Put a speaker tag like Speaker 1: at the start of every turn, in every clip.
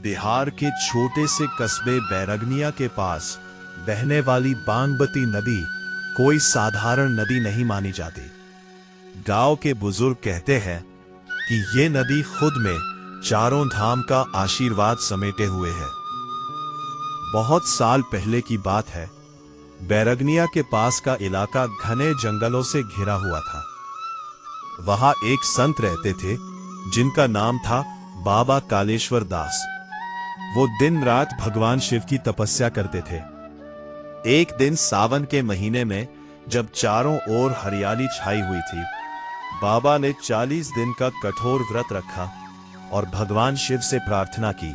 Speaker 1: बिहार के छोटे से कस्बे बैरगनिया के पास बहने वाली बागमती नदी कोई साधारण नदी नहीं मानी जाती। गांव के बुजुर्ग कहते हैं कि ये नदी खुद में चारों धाम का आशीर्वाद समेटे हुए है। बहुत साल पहले की बात है। बैरगनिया के पास का इलाका घने जंगलों से घिरा हुआ था। वहां एक संत रहते थे जिनका नाम था बाबा कालेश्वर दास। वो दिन रात भगवान शिव की तपस्या करते थे। एक दिन सावन के महीने में जब चारों ओर हरियाली छाई हुई थी, बाबा ने 40 दिन का कठोर व्रत रखा और भगवान शिव से प्रार्थना की,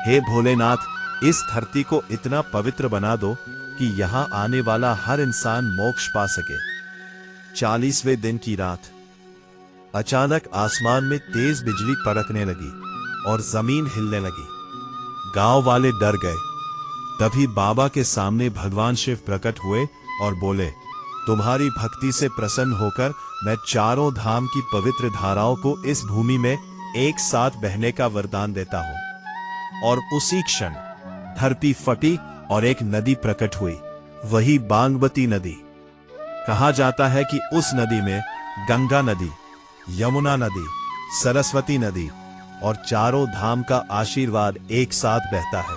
Speaker 1: हे भोलेनाथ, इस धरती को इतना पवित्र बना दो कि यहां आने वाला हर इंसान मोक्ष पा सके। 40वें दिन की रात अचानक आसमान में तेज बिजली कड़कने लगी और जमीन हिलने लगी। गांव वाले डर गए। तभी बाबा के सामने भगवान शिव प्रकट हुए और बोले, तुम्हारी भक्ति से प्रसन्न होकर मैं चारों धाम की पवित्र धाराओं को इस भूमि में एक साथ बहने का वरदान देता हूं। और उसी क्षण धरती फटी और एक नदी प्रकट हुई, वही बागमती नदी। कहा जाता है कि उस नदी में गंगा नदी, यमुना नदी, सरस्वती नदी और चारों धाम का आशीर्वाद एक साथ बहता है।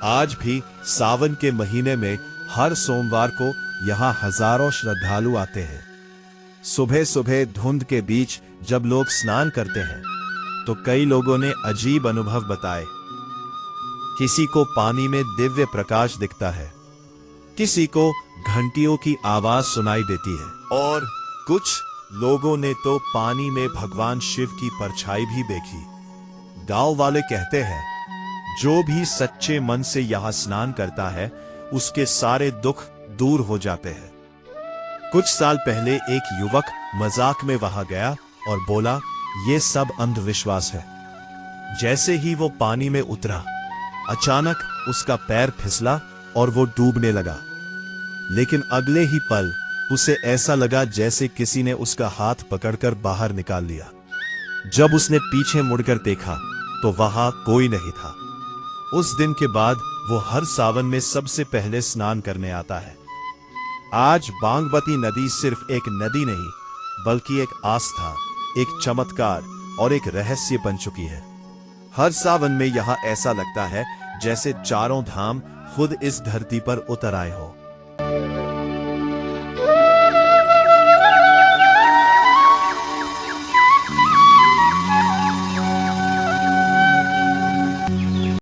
Speaker 1: आज भी सावन के महीने में हर सोमवार को यहां हजारों श्रद्धालु आते हैं। सुबह सुबह धुंध के बीच जब लोग स्नान करते हैं तो कई लोगों ने अजीब अनुभव बताए। किसी को पानी में दिव्य प्रकाश दिखता है, किसी को घंटियों की आवाज सुनाई देती है और कुछ लोगों ने तो पानी में भगवान शिव की परछाई भी देखी। गांव वाले कहते हैं, जो भी सच्चे मन से यहां स्नान करता है उसके सारे दुख दूर हो जाते हैं। कुछ साल पहले एक युवक मजाक में वहां गया और बोला, ये सब अंधविश्वास है। जैसे ही वो पानी में उतरा, अचानक उसका पैर फिसला और वो डूबने लगा। लेकिन अगले ही पल उसे ऐसा लगा जैसे किसी ने उसका हाथ पकड़कर बाहर निकाल लिया। जब उसने पीछे मुड़कर देखा तो वहां कोई नहीं था। उस दिन के बाद वो हर सावन में सबसे पहले स्नान करने आता है। आज बागमती नदी सिर्फ एक नदी नहीं, बल्कि एक आस्था, एक चमत्कार और एक रहस्य बन चुकी है। हर सावन में यहां ऐसा लगता है जैसे चारों धाम खुद इस धरती पर उतर आए हो।